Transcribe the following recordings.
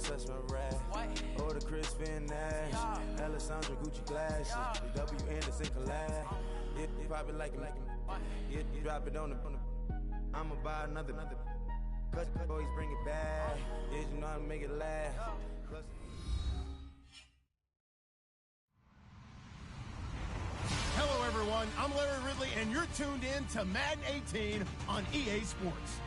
assessment rag. Or the Chris Finn Nash. Alessandra Gucci glasses. The W Anderson collab. Yeah, pop it like it. Yeah, drop it on the. I'ma buy another. Cause always bring it back. Yeah, you know how to make it last. Hello, everyone. I'm Larry Ridley, and you're tuned in to Madden 18 on EA Sports.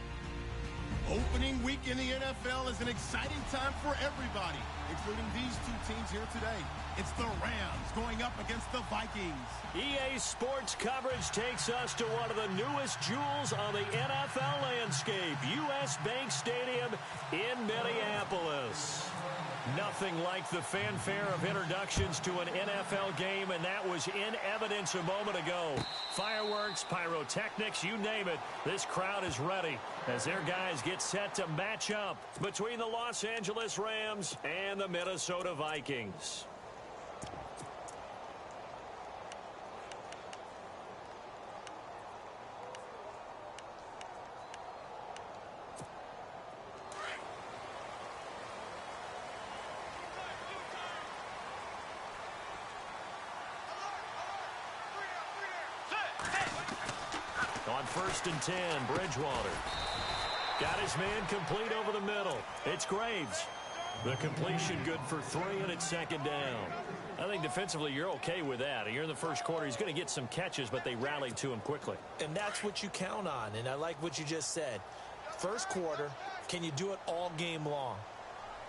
Opening week in the NFL is an exciting time for everybody, including these two teams here today. It's the Rams going up against the Vikings. EA Sports coverage takes us to one of the newest jewels on the NFL landscape, US Bank Stadium in Minneapolis. Nothing like the fanfare of introductions to an NFL game, and that was in evidence a moment ago. Fireworks, pyrotechnics, you name it. This crowd is ready as their guys get set to match up between the Los Angeles Rams and the Minnesota Vikings. On 1st and 10, Bridgewater. Got his man complete over the middle. It's Graves. The completion good for 3, and it's 2nd down. I think defensively you're okay with that. You're in the first quarter. He's going to get some catches, but they rallied to him quickly. And that's what you count on, and I like what you just said. First quarter, can you do it all game long?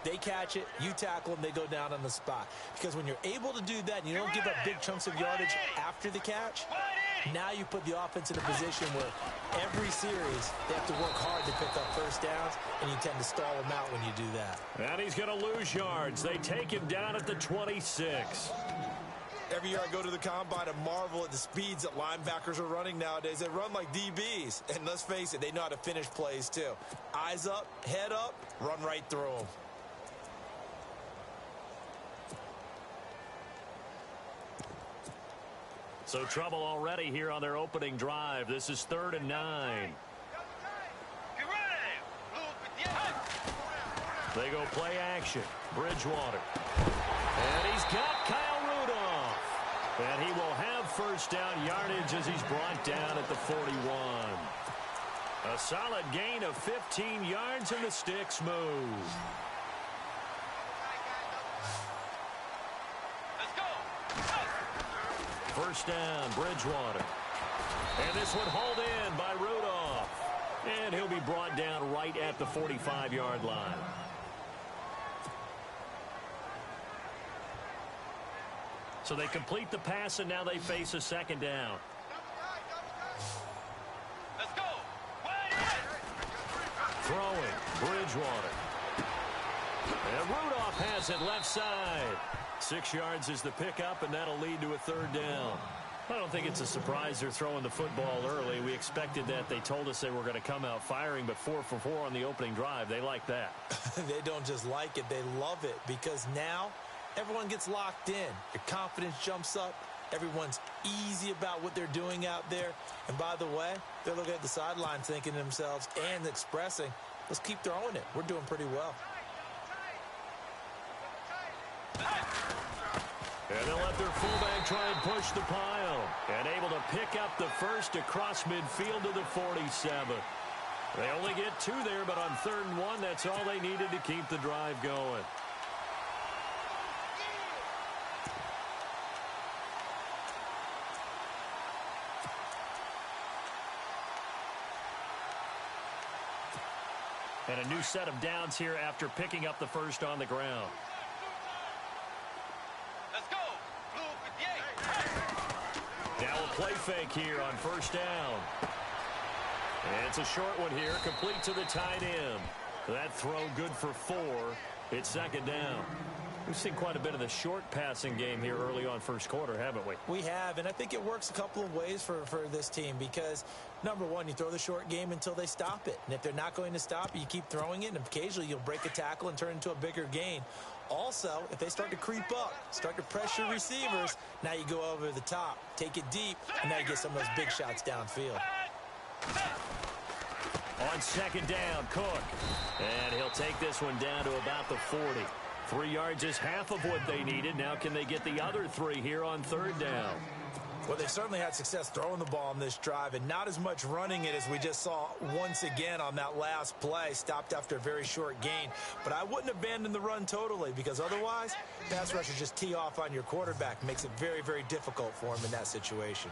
They catch it, you tackle them, they go down on the spot. Because when you're able to do that and you don't give up big chunks of yardage after the catch, now you put the offense in a position where every series they have to work hard to pick up first downs, and you tend to stall them out when you do that. And he's going to lose yards. They take him down at the 26. Every year I go to the combine and marvel at the speeds that linebackers are running nowadays. They run like DBs. And let's face it, they know how to finish plays too. Eyes up, head up, run right through them. So trouble already here on their opening drive. This is 3rd and 9. They go play action. Bridgewater. And he's got Kyle Rudolph. And he will have first down yardage as he's brought down at the 41. A solid gain of 15 yards, and the sticks move. First down, Bridgewater. And this one hauled in by Rudolph. And he'll be brought down right at the 45-yard line. So they complete the pass, and now they face a 2nd down. Let's go. Throwing, Bridgewater. And Rudolph has it left side. 6 yards is the pickup, and that'll lead to a 3rd down. I don't think it's a surprise they're throwing the football early. We expected that. They told us they were going to come out firing, but 4 for 4 on the opening drive. They like that. They don't just like it. They love it, because now everyone gets locked in. Your confidence jumps up. Everyone's easy about what they're doing out there. And by the way, they're looking at the sideline thinking to themselves and expressing, let's keep throwing it. We're doing pretty well. And they'll let their fullback try and push the pile. And able to pick up the first across midfield to the 47. They only get 2 there, but on 3rd and 1, that's all they needed to keep the drive going. And a new set of downs here after picking up the first on the ground. Now a play fake here on 1st down. And it's a short one here, complete to the tight end. That throw good for 4. It's 2nd down. We've seen quite a bit of the short passing game here early on first quarter, haven't we? We have, and I think it works a couple of ways for this team because, number one, you throw the short game until they stop it. And if they're not going to stop it, you keep throwing it, and occasionally you'll break a tackle and turn it into a bigger gain. Also, if they start to creep up, start to pressure receivers, now you go over the top, take it deep, and now you get some of those big shots downfield. On second down, Cook. And he'll take this one down to about the 40. 3 yards is half of what they needed. Now can they get the other 3 here on third down? Well, they certainly had success throwing the ball on this drive and not as much running it as we just saw once again on that last play. Stopped after a very short gain. But I wouldn't abandon the run totally because otherwise, pass rushers just tee off on your quarterback. Makes it very, very difficult for him in that situation.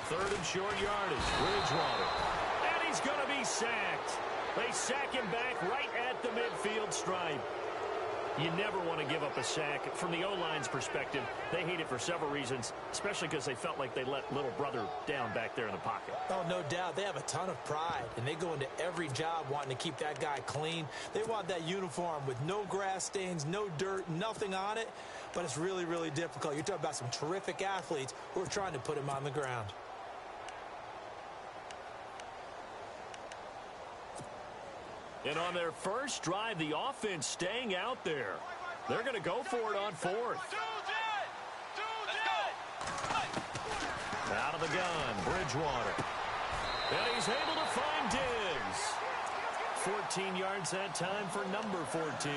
Third and short yardage, Bridgewater. And he's going to be sacked. They sack him back right at the midfield stripe. You never want to give up a sack. From the O-line's perspective, they hate it for several reasons, especially because they felt like they let little brother down back there in the pocket. Oh, no doubt. They have a ton of pride, and they go into every job wanting to keep that guy clean. They want that uniform with no grass stains, no dirt, nothing on it, but it's really, really difficult. You're talking about some terrific athletes who are trying to put him on the ground. And on their first drive, the offense staying out there. They're going to go for it on fourth. Out of the gun, Bridgewater. And he's able to find Diggs. 14 yards that time for number 14.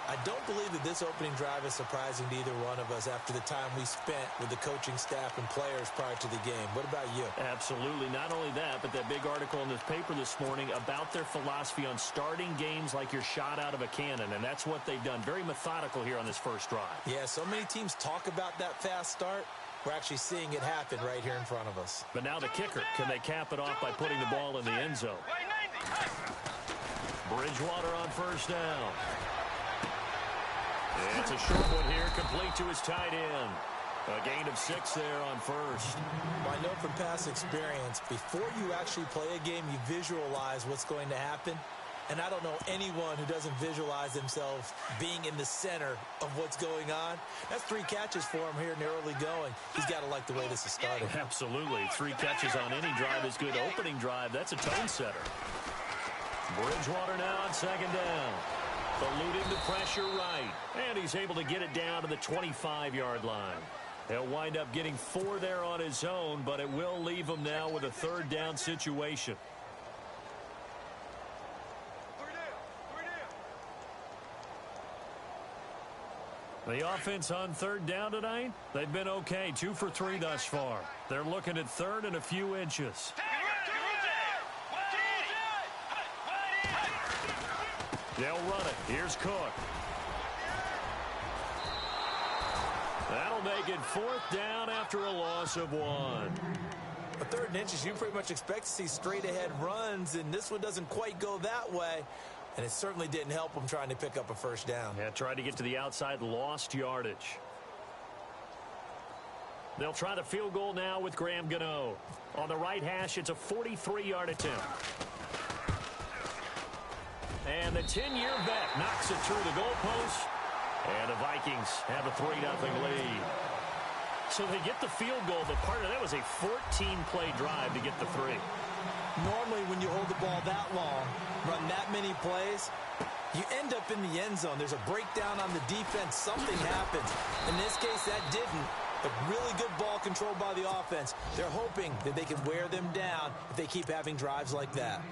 I don't believe that this opening drive is surprising to either one of us after the time we spent with the coaching staff and players prior to the game. What about you? Absolutely. Not only that, but that big article in this paper this morning about their philosophy on starting games like you're shot out of a cannon, and that's what they've done. Very methodical here on this first drive. Yeah, so many teams talk about that fast start. We're actually seeing it happen right here in front of us. But now the kicker. Can they cap it off by putting the ball in the end zone? Bridgewater on first down. It's a short one here, complete to his tight end. A gain of 6 there on first. Well, I know from past experience, before you actually play a game, you visualize what's going to happen. And I don't know anyone who doesn't visualize themselves being in the center of what's going on. That's 3 catches for him here in the early going. He's got to like the way this is starting. Absolutely. 3 catches on any drive is good. Opening drive, that's a tone setter. Bridgewater now on second down. Eluding the pressure right. And he's able to get it down to the 25-yard line. He'll wind up getting 4 there on his own, but it will leave him now with a third down situation. The offense on third down tonight, they've been okay. 2 for 3 thus far. They're looking at third and a few inches. They'll run it. Here's Cook. That'll make it 4th down after a loss of 1. A 3rd and inches, you pretty much expect to see straight-ahead runs, and this one doesn't quite go that way. And it certainly didn't help him trying to pick up a first down. Yeah, tried to get to the outside, lost yardage. They'll try the field goal now with Graham Gano. On the right hash, it's a 43-yard attempt. And the 10-year vet knocks it through the goalpost. And the Vikings have a 3-0 lead. So they get the field goal, but part of that was a 14-play drive to get the 3. Normally, when you hold the ball that long, run that many plays, you end up in the end zone. There's a breakdown on the defense. Something happens. In this case, that didn't. But really good ball control by the offense. They're hoping that they can wear them down if they keep having drives like that.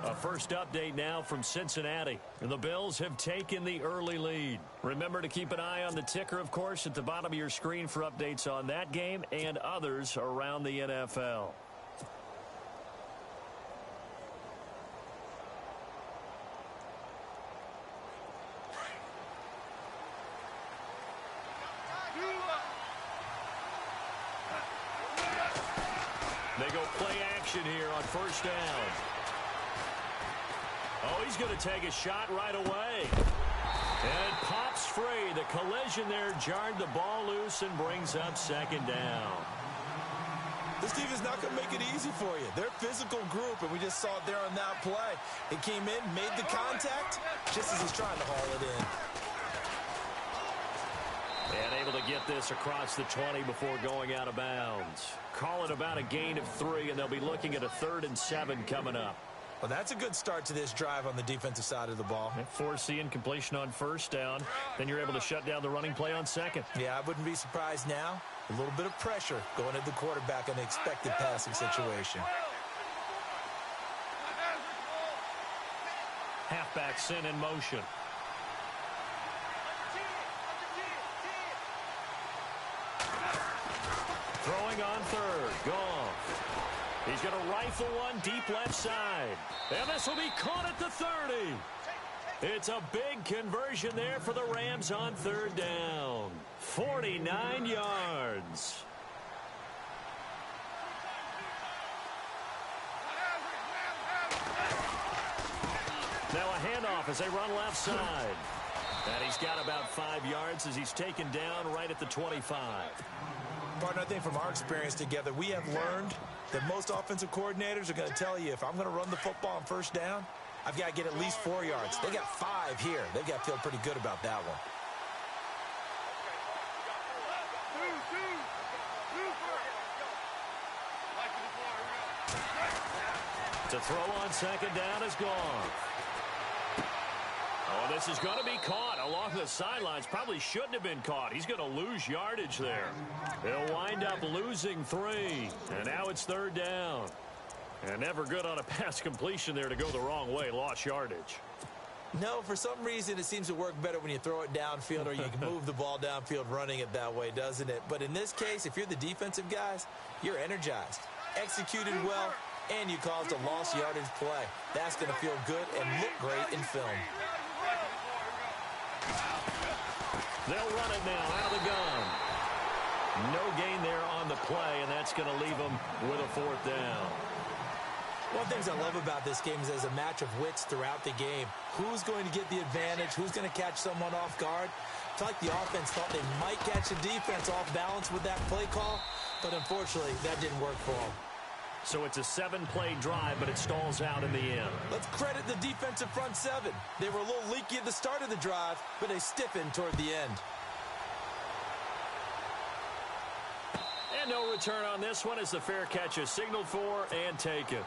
A first update now from Cincinnati. And the Bills have taken the early lead. Remember to keep an eye on the ticker, of course, at the bottom of your screen for updates on that game and others around the NFL. They go play action here on first down. Oh, he's going to take a shot right away. And it pops free. The collision there jarred the ball loose and brings up second down. This team is not going to make it easy for you. They're a physical group, and we just saw it there on that play. It came in, made the contact, just as he's trying to haul it in. And able to get this across the 20 before going out of bounds. Call it about a gain of 3, and they'll be looking at a 3rd and 7 coming up. Well, that's a good start to this drive on the defensive side of the ball. Force the incompletion on first down. Then you're able to shut down the running play on second. Yeah, I wouldn't be surprised now A little bit of pressure going at the quarterback in the expected passing situation. Halfback sent in motion. Throwing on third. Goff. He's going to rifle one deep left side. And this will be caught at the 30. It's a big conversion there for the Rams on third down. 49 yards. Now a handoff as they run left side. And he's got about 5 yards as he's taken down right at the 25. Partner, I think from our experience together, we have learned that most offensive coordinators are going to tell you, if I'm going to run the football on first down, I've got to get at least 4 yards. They got 5 here. They've got to feel pretty good about that one. To throw on second down is gone. Oh, this is going to be caught along the sidelines. Probably shouldn't have been caught. He's going to lose yardage there. He'll wind up losing 3. And now it's third down. And never good on a pass completion there to go the wrong way. Lost yardage. No, for some reason it seems to work better when you throw it downfield or you can move the ball downfield running it that way, doesn't it? But in this case, if you're the defensive guys, you're energized, executed well, and you caused a lost yardage play. That's going to feel good and look great in film. They'll run it now out of the gun. No gain there on the play, and that's going to leave them with a fourth down. One of the things I love about this game is there's a match of wits throughout the game. Who's going to get the advantage? Who's going to catch someone off guard? I feel like the offense thought they might catch the defense off balance with that play call, but unfortunately, that didn't work for them. So it's a 7-play drive, but it stalls out in the end. Let's credit the defensive front 7. They were a little leaky at the start of the drive, but they stiffened toward the end. And no return on this one as the fair catch is signaled for and taken.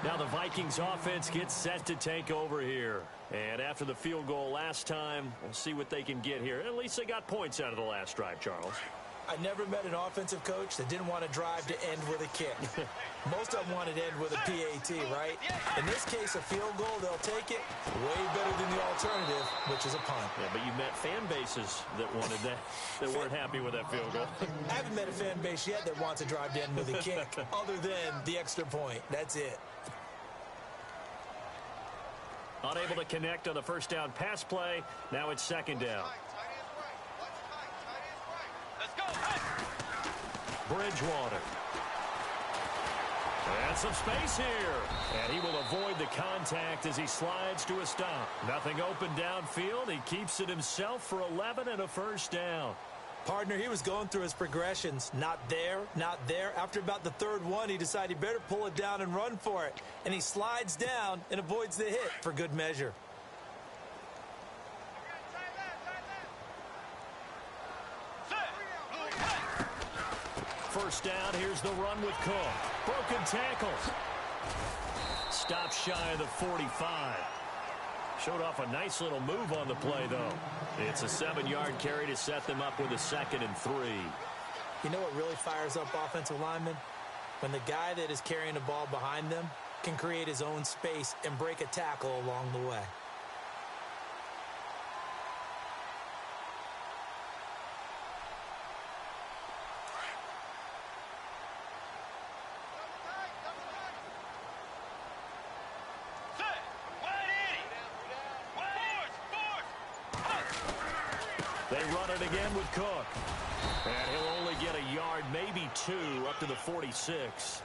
Now the Vikings offense gets set to take over here. And after the field goal last time, we'll see what they can get here. At least they got points out of the last drive, Charles. I never met an offensive coach that didn't want to drive to end with a kick. Most of them wanted to end with a PAT, right? In this case, a field goal, they'll take it. Way better than the alternative, which is a punt. Yeah, but you met fan bases that wanted that, that weren't happy with that field goal. I haven't met a fan base yet that wants to drive to end with a kick, other than the extra point. That's it. Unable to connect on the first down pass play. Now it's second down. Bridgewater. And some space here. And he will avoid the contact as he slides to a stop. Nothing open downfield. He keeps it himself for 11 and a first down. Partner, he was going through his progressions. Not there, not there. After about the third one, he decided he better pull it down and run for it. And he slides down and avoids the hit for good measure. First down, here's the run with Cook. Broken tackle. Stop shy of the 45. Showed off a nice little move on the play, though. It's a 7-yard carry to set them up with a 2nd and 3. You know what really fires up offensive linemen? When the guy that is carrying the ball behind them can create his own space and break a tackle along the way. They run it again with Cook. And he'll only get a yard, maybe 2, up to the 46.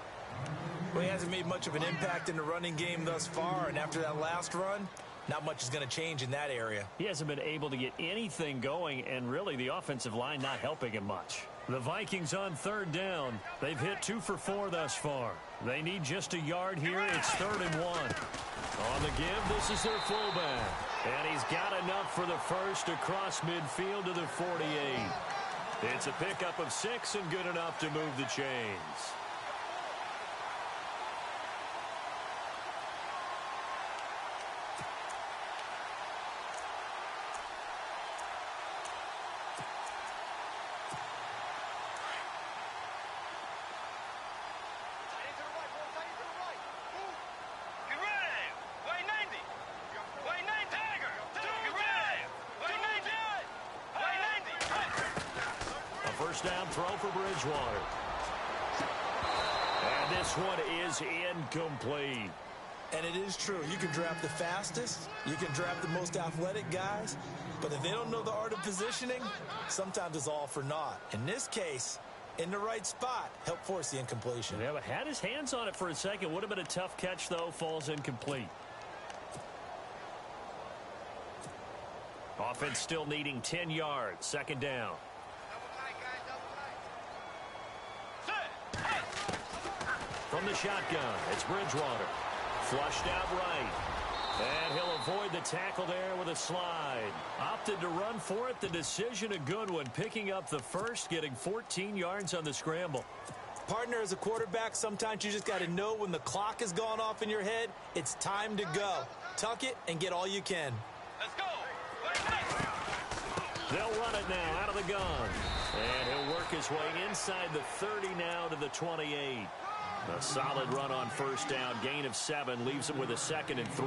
Well, he hasn't made much of an impact in the running game thus far, and after that last run, not much is going to change in that area. He hasn't been able to get anything going, and really the offensive line not helping him much. The Vikings on third down. They've hit 2 for 4 thus far. They need just a yard here. It's 3rd and 1. On the give, this is their fullback. And he's got enough for the first across midfield to the 48. It's a pickup of 6 and good enough to move the chains. First down throw for Bridgewater. And this one is incomplete. And it is true. You can draft the fastest. You can draft the most athletic guys. But if they don't know the art of positioning, sometimes it's all for naught. In this case, in the right spot, help force the incompletion. Yeah, but had his hands on it for a second. Would have been a tough catch, though. Falls incomplete. Offense still needing 10 yards. Second down. From the shotgun, it's Bridgewater. Flushed out right. And he'll avoid the tackle there with a slide. Opted to run for it. The decision a good one. Picking up the first, getting 14 yards on the scramble. Partner, as a quarterback, sometimes you just got to know when the clock has gone off in your head, it's time to go. Tuck it and get all you can. Let's go. They'll run it now out of the gun. And he'll work his way inside the 30 now to the 28. A solid run on first down. Gain of 7 leaves him with a 2nd and 3.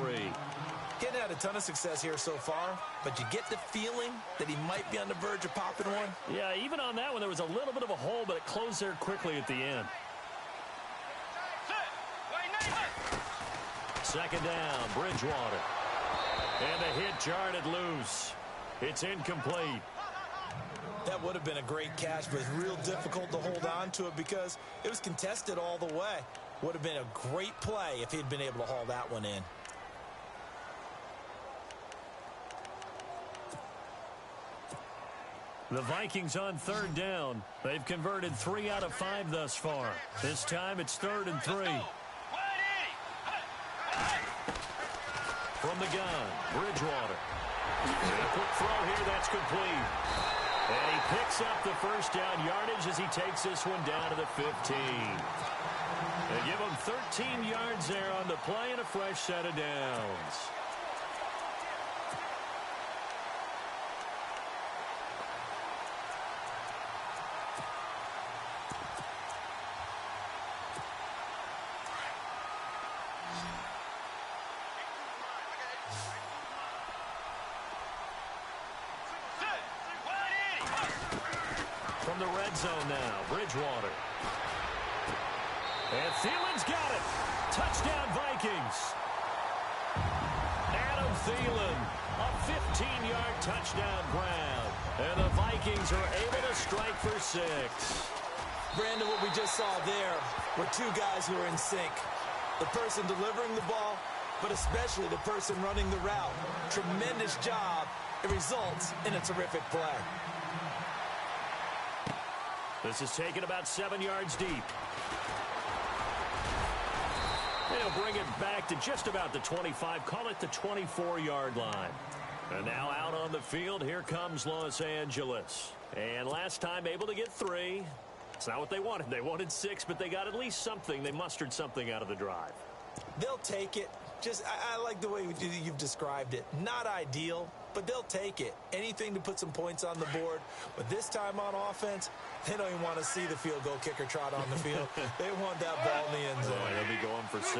Getting had a ton of success here so far, but you get the feeling that he might be on the verge of popping one. Yeah, even on that one, there was a little bit of a hole, but it closed there quickly at the end. Second down, Bridgewater. And the hit jarred it loose. It's incomplete. That would have been a great catch, but it's real difficult to hold on to it because it was contested all the way. Would have been a great play if he'd been able to haul that one in. The Vikings on third down. They've converted 3 out of 5 thus far. This time it's 3rd and 3. From the gun, Bridgewater. And a quick throw here, that's complete. And he picks up the first down yardage as he takes this one down to the 15. They give him 13 yards there on the play and a fresh set of downs. From the red zone now, Bridgewater. And Thielen's got it. Touchdown, Vikings. Adam Thielen, a 15-yard touchdown grab. And the Vikings are able to strike for 6. Brandon, what we just saw there were two guys who are in sync. The person delivering the ball, but especially the person running the route. Tremendous job. It results in a terrific play. This is taken about 7 yards deep. They'll bring it back to just about the 25. Call it the 24-yard line. And now out on the field, here comes Los Angeles. And last time able to get 3. It's not what they wanted. They wanted 6, but they got at least something. They mustered something out of the drive. They'll take it. I like the way you've described it. Not ideal, but they'll take it. Anything to put some points on the board. But this time on offense, they don't even want to see the field goal kicker trot on the field. They want that ball in the end zone. They'll be going for 6.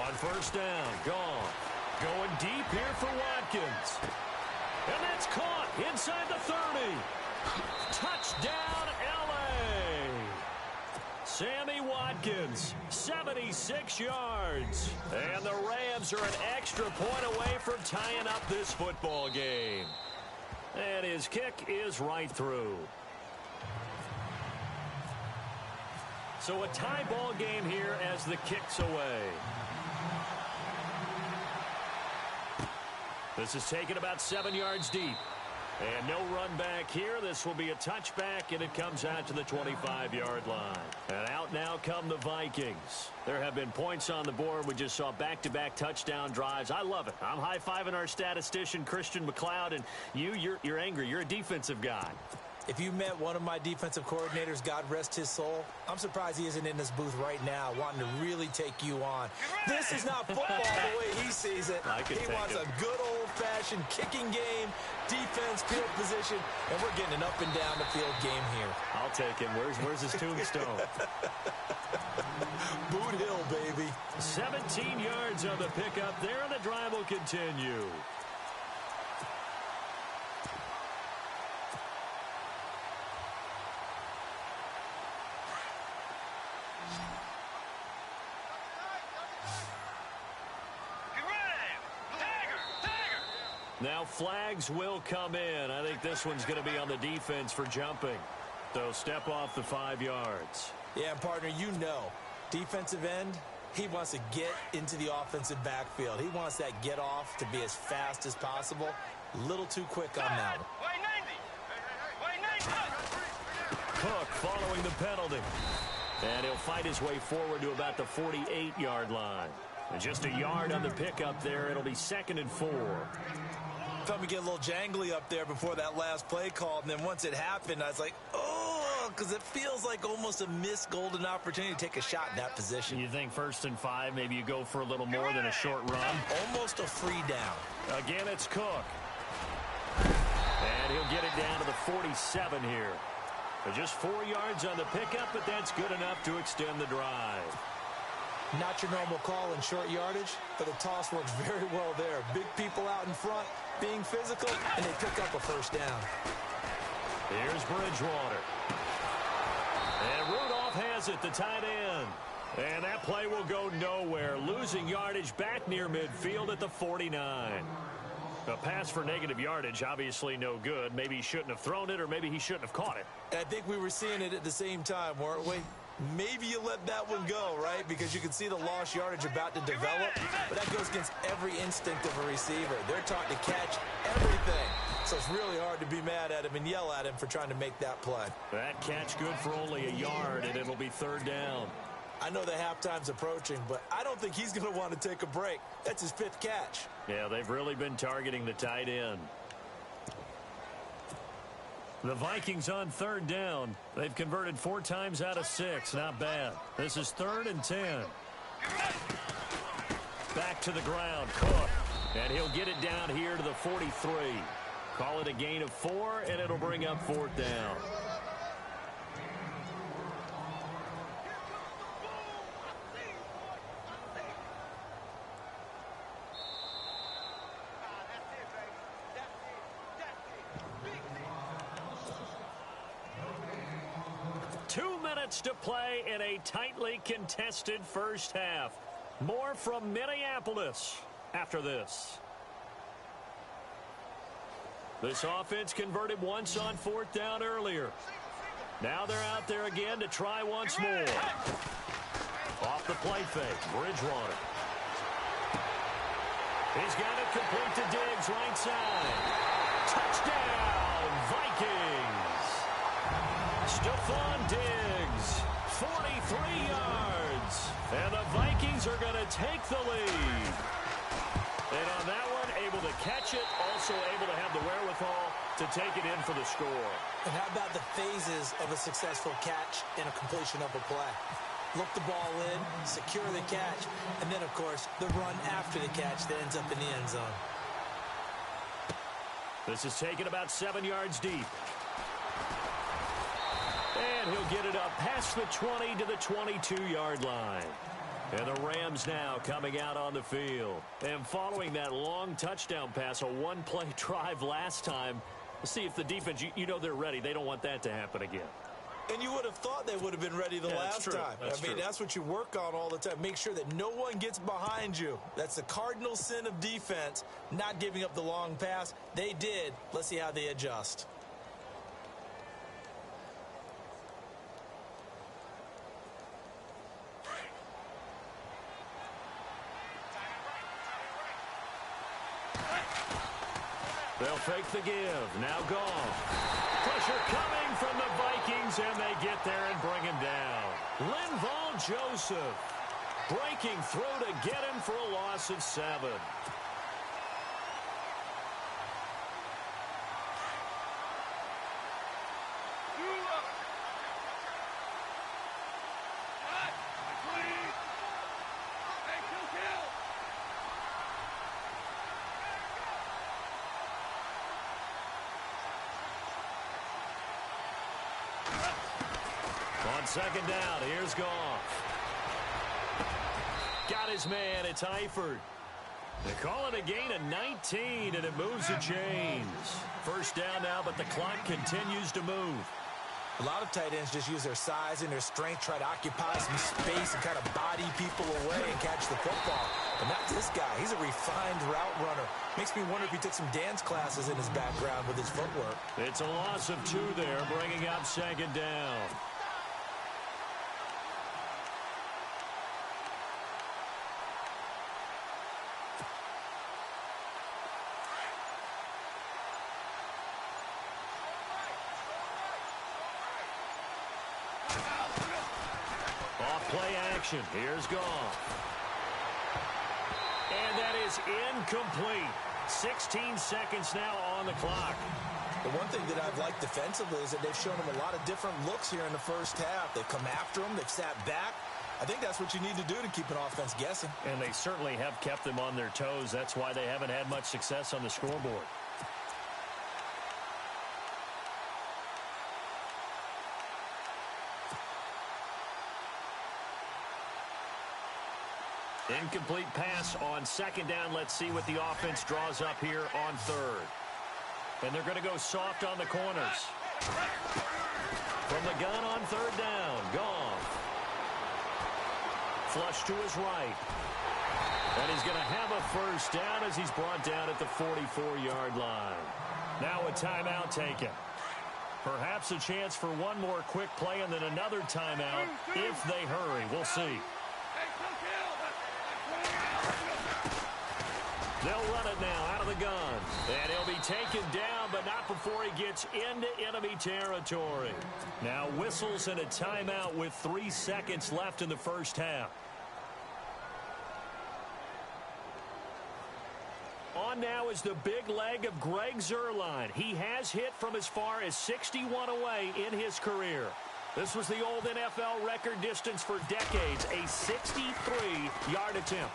On first down, gone. Going deep here for Watkins. And that's caught inside the 30. Touchdown, L.A. Sammy Watkins, 76 yards. And the Rams are an extra point away from tying up this football game. And his kick is right through. So a tie ball game here as the kick's away. This is taken about 7 yards deep. And no run back here. This will be a touchback, and it comes out to the 25-yard line. And out now come the Vikings. There have been points on the board. We just saw back-to-back touchdown drives. I love it. I'm high-fiving our statistician, Christian McLeod, and you're angry. You're a defensive guy. If you met one of my defensive coordinators, God rest his soul, I'm surprised he isn't in this booth right now wanting to really take you on. This is not football the way he sees it. He wants a good old-fashioned kicking game, defense, field position, and we're getting an up-and-down the field game here. I'll take him. Where's his tombstone? Boot Hill, baby. 17 yards on the pickup there, and the drive will continue. Now flags will come in. I think this one's going to be on the defense for jumping. They'll step off the 5 yards. Yeah, and partner, you know, defensive end, he wants to get into the offensive backfield. He wants that get off to be as fast as possible. A little too quick on that one. Cook following the penalty. And he'll fight his way forward to about the 48-yard line. And just a yard on the pickup there. It'll be 2nd and 4. Felt me get a little jangly up there before that last play call. And then once it happened, I was like, oh, because it feels like almost a missed golden opportunity to take a shot in that position. You think 1st and 5, maybe you go for a little more than a short run? Almost a free down. Again, it's Cook. And he'll get it down to the 47 here. Just 4 yards on the pickup, but that's good enough to extend the drive. Not your normal call in short yardage, but the toss works very well there. Big people out in front, being physical, and they pick up a 1st down. Here's Bridgewater. And Rudolph has it, the tight end. And that play will go nowhere, losing yardage back near midfield at the 49. A pass for negative yardage, obviously no good. Maybe he shouldn't have thrown it, or maybe he shouldn't have caught it. I think we were seeing it at the same time, weren't we? Maybe you let that one go, right? Because you can see the lost yardage about to develop, but that goes against every instinct of a receiver. They're taught to catch everything. So it's really hard to be mad at him and yell at him for trying to make that play. That catch good for only a yard, and it'll be 3rd down. I know the halftime's approaching, but I don't think he's going to want to take a break. That's his 5th catch. Yeah, they've really been targeting the tight end. The Vikings on 3rd down. They've converted 4 times out of 6. Not bad. This is 3rd and 10. Back to the ground. Cook. And he'll get it down here to the 43. Call it a gain of 4, and it'll bring up 4th down. To play in a tightly contested first half. More from Minneapolis after this. This offense converted once on 4th down earlier. Now they're out there again to try once more. Off the play fake, Bridgewater. He's got it complete to Diggs, right side. Touchdown, Vikings. Stephon Diggs, 43 yards. And the Vikings are going to take the lead. And on that one, able to catch it, also able to have the wherewithal to take it in for the score. And how about the phases of a successful catch and a completion of a play? Look the ball in, secure the catch, and then, of course, the run after the catch that ends up in the end zone. This is taken about 7 yards deep. And he'll get it up past the 20 to the 22-yard line. And the Rams now coming out on the field. And following that long touchdown pass, a one-play drive last time, let's see if the defense, you know they're ready. They don't want that to happen again. And you would have thought they would have been ready the last time. That's true. That's what you work on all the time. Make sure that no one gets behind you. That's the cardinal sin of defense, not giving up the long pass. They did. Let's see how they adjust. They'll fake the give. Now Goff. Pressure coming from the Vikings, and they get there and bring him down. Linval Joseph breaking through to get him for a loss of 7. On 2nd down, here's Goff. Got his man, it's Eifert. They call it a gain of 19, and it moves the chains. 1st down now, but the clock continues to move. A lot of tight ends just use their size and their strength, try to occupy some space and kind of body people away and catch the football. But not this guy. He's a refined route runner. Makes me wonder if he took some dance classes in his background with his footwork. It's a loss of 2 there, bringing up second down. Play action. Here's Goff. And that is incomplete. 16 seconds now on the clock. The one thing that I've liked defensively is that they've shown him a lot of different looks here in the first half. They've come after him. They've sat back. I think that's what you need to do to keep an offense guessing. And they certainly have kept them on their toes. That's why they haven't had much success on the scoreboard. Incomplete pass on second down. Let's see what the offense draws up here on third. And they're going to go soft on the corners. From the gun on third down, Goff. Flush to his right. And he's going to have a first down as he's brought down at the 44-yard line. Now a timeout taken. Perhaps a chance for one more quick play and then another timeout if they hurry. We'll see. They'll run it now out of the gun. And he'll be taken down, but not before he gets into enemy territory. Now whistles and a timeout with 3 seconds left in the first half. On now is the big leg of Greg Zuerlein. He has hit from as far as 61 away in his career. This was the old NFL record distance for decades, a 63-yard attempt.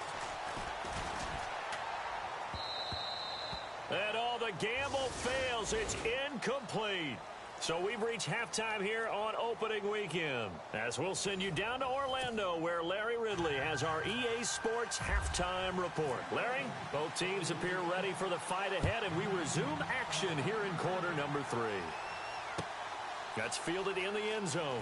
And all the gamble fails. It's incomplete. So we've reached halftime here on opening weekend. As we'll send you down to Orlando, where Larry Ridley has our EA Sports halftime report. Larry, both teams appear ready for the fight ahead, and we resume action here in quarter number 3. That's fielded in the end zone.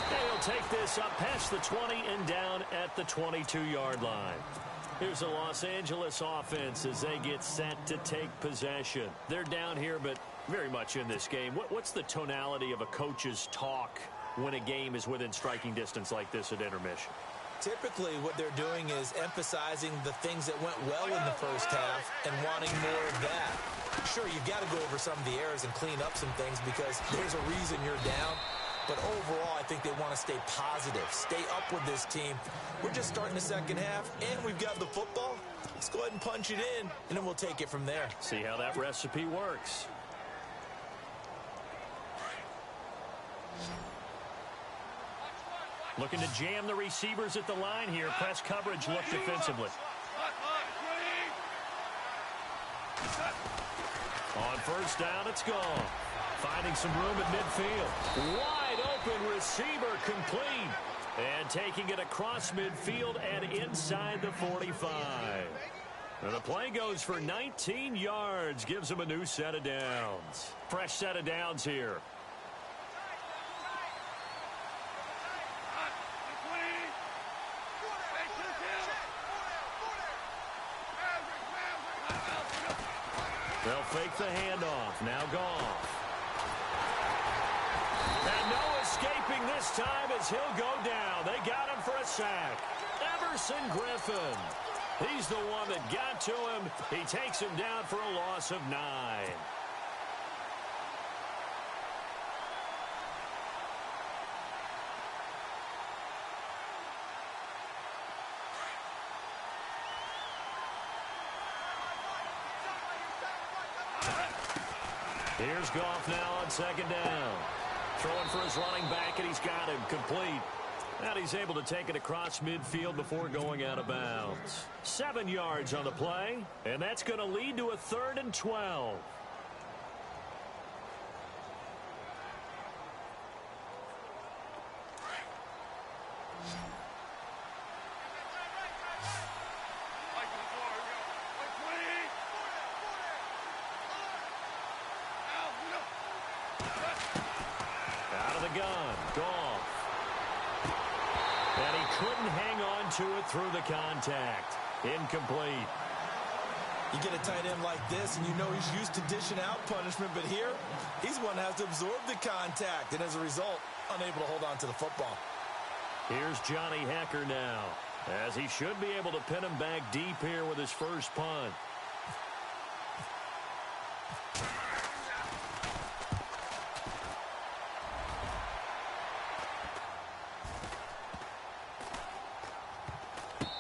They'll take this up past the 20 and down at the 22-yard line. Here's the Los Angeles offense as they get set to take possession. They're down here, but very much in this game. What's the tonality of a coach's talk when a game is within striking distance like this at intermission? Typically, what they're doing is emphasizing the things that went well in the first half and wanting more of that. Sure, you've got to go over some of the errors and clean up some things because there's a reason you're down. But overall, I think they want to stay positive, stay up with this team. We're just starting the second half, and we've got the football. Let's go ahead and punch it in, and then we'll take it from there. See how that recipe works. Looking to jam the receivers at the line here. Press coverage look defensively. On first down, it's gone. Finding some room at midfield. Wide open receiver complete. And taking it across midfield and inside the 45. And the play goes for 19 yards. Gives him a new set of downs. Fresh set of downs here. They'll fake the handoff. Now Goff. And no escaping this time as he'll go down. They got him for a sack. Everson Griffin. He's the one that got to him. He takes him down for a loss of 9. Here's Goff now on second down. Throwing for his running back, and he's got him complete. And he's able to take it across midfield before going out of bounds. 7 yards on the play, and that's going to lead to a 3rd and 12. gun. Goff. And he couldn't hang on to it through the contact. Incomplete. You get a tight end like this, and you know he's used to dishing out punishment, but here, he's one that has to absorb the contact, and as a result, unable to hold on to the football. Here's Johnny Hekker now, as he should be able to pin him back deep here with his first punt.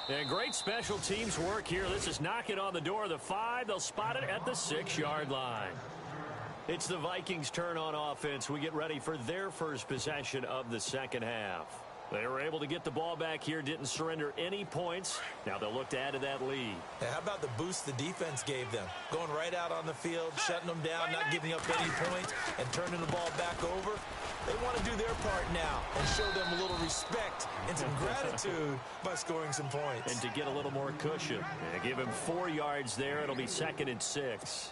And great special teams work here. This is knocking on the door of the 5. They'll spot it at the 6-yard line. It's the Vikings' turn on offense. We get ready for their first possession of the second half. They were able to get the ball back here, didn't surrender any points. Now they'll look to add to that lead. Now, how about the boost the defense gave them? Going right out on the field, shutting them down, not giving up any points, and turning the ball back over. They want to do their part now and show them a little respect and some gratitude by scoring some points. And to get a little more cushion. And give him 4 yards there. It'll be 2nd and 6.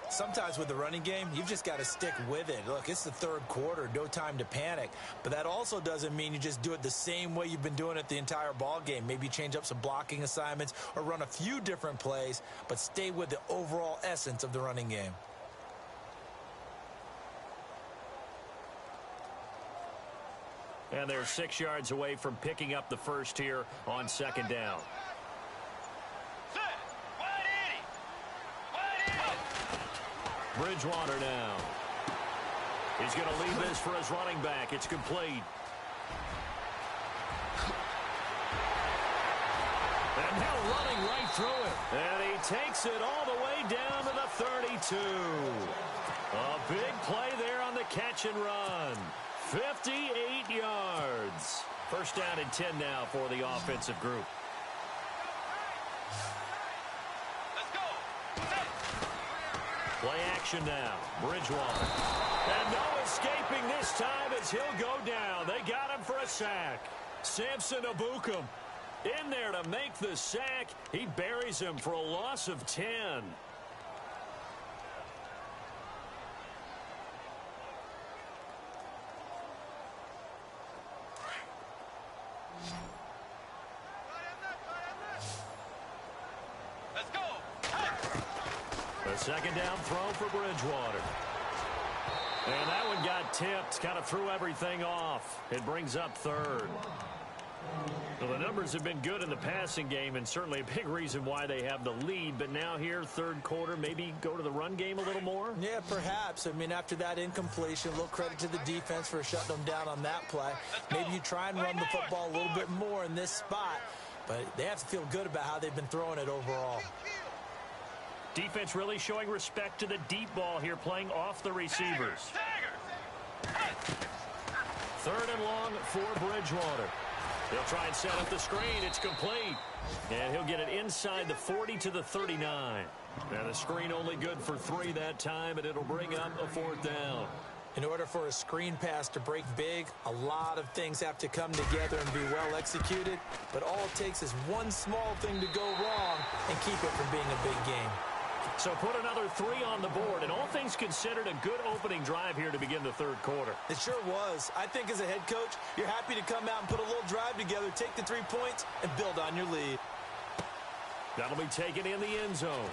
Sometimes with the running game, you've just got to stick with it. Look, it's the third quarter, no time to panic. But that also doesn't mean you just do it the same way you've been doing it the entire ball game. Maybe change up some blocking assignments or run a few different plays, but stay with the overall essence of the running game. And they're 6 yards away from picking up the first here on 2nd down. Bridgewater now. He's going to leave this for his running back. It's complete. And now running right through it. And he takes it all the way down to the 32. A big play there on the catch and run. 58 yards. First down and 10 now for the offensive group. Play action now. Bridgewater. And no escaping this time as he'll go down. They got him for a sack. Samson Ebukam in there to make the sack. He buries him for a loss of 10. Second down throw for Bridgewater. And that one got tipped, kind of threw everything off. It brings up 3rd. Well, the numbers have been good in the passing game and certainly a big reason why they have the lead. But now here, 3rd quarter, maybe go to the run game a little more? Yeah, perhaps. I mean, after that incompletion, a little credit to the defense for shutting them down on that play. Maybe you try and run the football a little bit more in this spot. But they have to feel good about how they've been throwing it overall. Defense really showing respect to the deep ball here, playing off the receivers. 3rd and long for Bridgewater. He'll try and set up the screen. It's complete. And he'll get it inside the 40 to the 39. And the screen only good for 3 that time, and it'll bring up a 4th down. In order for a screen pass to break big, a lot of things have to come together and be well executed. But all it takes is one small thing to go wrong and keep it from being a big game. So put another 3 on the board, and all things considered, a good opening drive here to begin the 3rd quarter. It sure was. I think as a head coach, you're happy to come out and put a little drive together, take the 3 points, and build on your lead. That'll be taken in the end zone.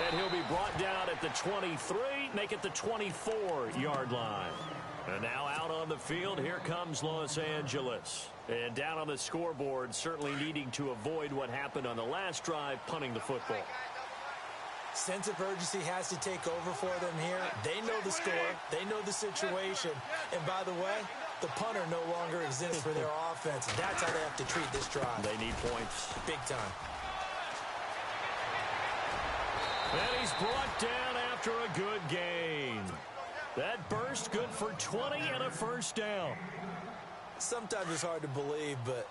And he'll be brought down at the 23, make it the 24-yard line. And now out on the field, here comes Los Angeles. And down on the scoreboard, certainly needing to avoid what happened on the last drive, punting the football. Sense of urgency has to take over for them here. They know the score. They know the situation. And by the way, the punter no longer exists for their offense. That's how they have to treat this drive. They need points. Big time. And he's brought down after a good gain. That burst good for 20 and a first down. Sometimes it's hard to believe, but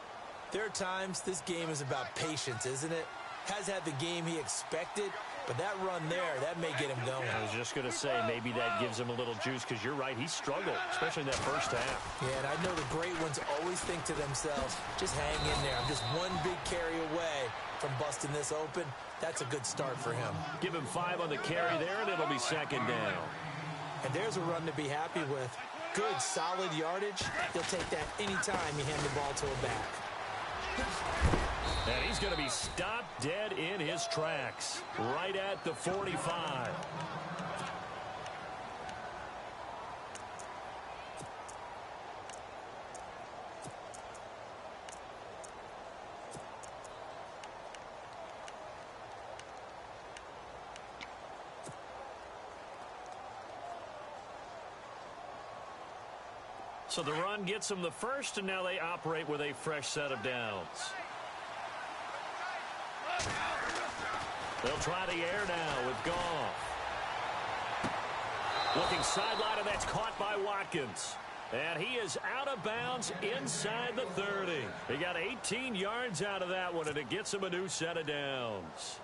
there are times this game is about patience, isn't it? Has had the game he expected, but that run there, that may get him going. I was just going to say, maybe that gives him a little juice, because you're right, he struggled, especially in that first half. Yeah, and I know the great ones always think to themselves, just hang in there. I'm just one big carry away from busting this open. That's a good start for him. Give him 5 on the carry there, and it'll be 2nd down. And there's a run to be happy with. Good, solid yardage. He'll take that anytime you hand the ball to a back. And he's going to be stopped dead in his tracks, right at the 45. So the run gets them the first, and now they operate with a fresh set of downs. They'll try the air now with Goff. Looking sideline, and that's caught by Watkins. And he is out of bounds inside the 30. He got 18 yards out of that one, and it gets him a new set of downs.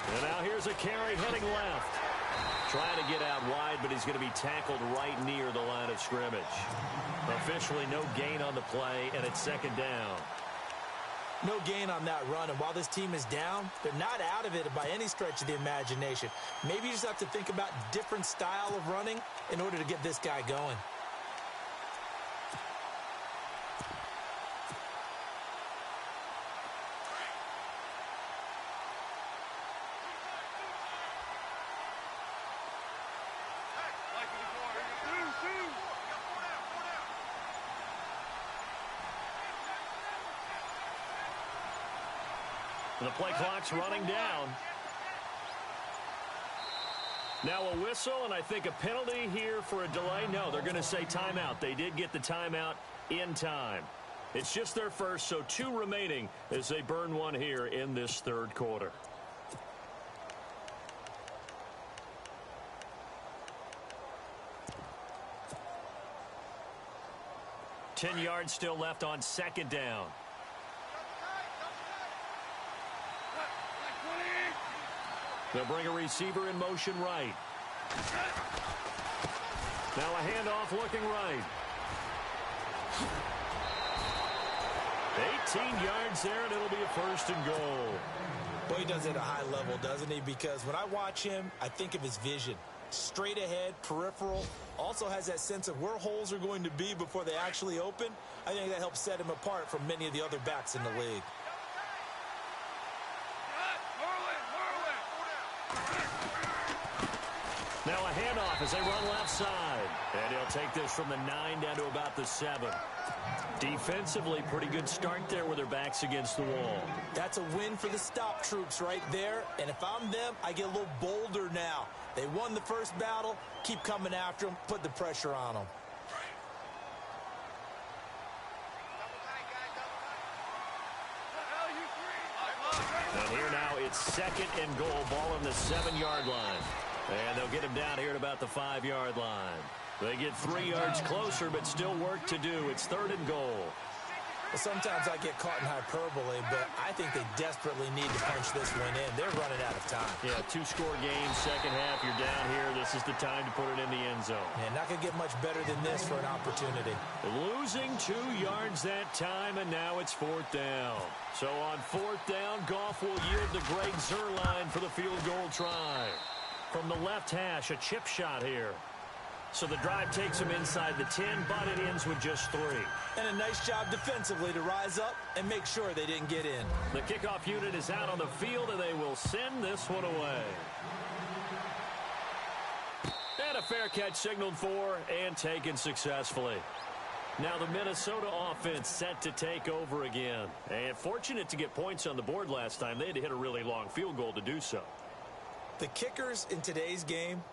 And now here's a carry heading left. Trying to get out wide, but he's going to be tackled right near the line of scrimmage. Officially no gain on the play, and it's second down. No gain on that run, and while this team is down, they're not out of it by any stretch of the imagination. Maybe you just have to think about different style of running in order to get this guy going. The play clock's running down. Now a whistle, and I think a penalty here for a delay. No, they're going to say timeout. They did get the timeout in time. It's just their first, so 2 remaining as they burn one here in this third quarter. Ten yards still left on second down. They'll bring a receiver in motion right. Now a handoff looking right. 18 yards there, and it'll be a first and goal. Boy, he does it at a high level, doesn't he? Because when I watch him, I think of his vision. Straight ahead, peripheral. Also has that sense of where holes are going to be before they actually open. I think that helps set him apart from many of the other backs in the league. Now a handoff as they run left side. And he'll take this from the 9 down to about the 7. Defensively, pretty good start there with their backs against the wall. That's a win for the stop troops right there. And if I'm them, I get a little bolder now. They won the first battle. Keep coming after them. Put the pressure on them. And here now it's second and goal. Ball on the 7-yard line. And they'll get him down here at about the 5-yard line. They get 3 yards closer, but still work to do. It's third and goal. Well, sometimes I get caught in hyperbole, but I think they desperately need to punch this one in. They're running out of time. Yeah, 2-score game, second half. You're down here. This is the time to put it in the end zone. Yeah, not going to get much better than this for an opportunity. Losing 2 yards that time, and now it's fourth down. So on fourth down, Goff will yield to Greg Zuerlein for the field goal try. From the left hash, a chip shot here. So the drive takes them inside the 10, but it ends with just 3. And a nice job defensively to rise up and make sure they didn't get in. The kickoff unit is out on the field, and they will send this one away. And a fair catch signaled for and taken successfully. Now the Minnesota offense set to take over again. And fortunate to get points on the board last time. They had to hit a really long field goal to do so. The kickers in today's game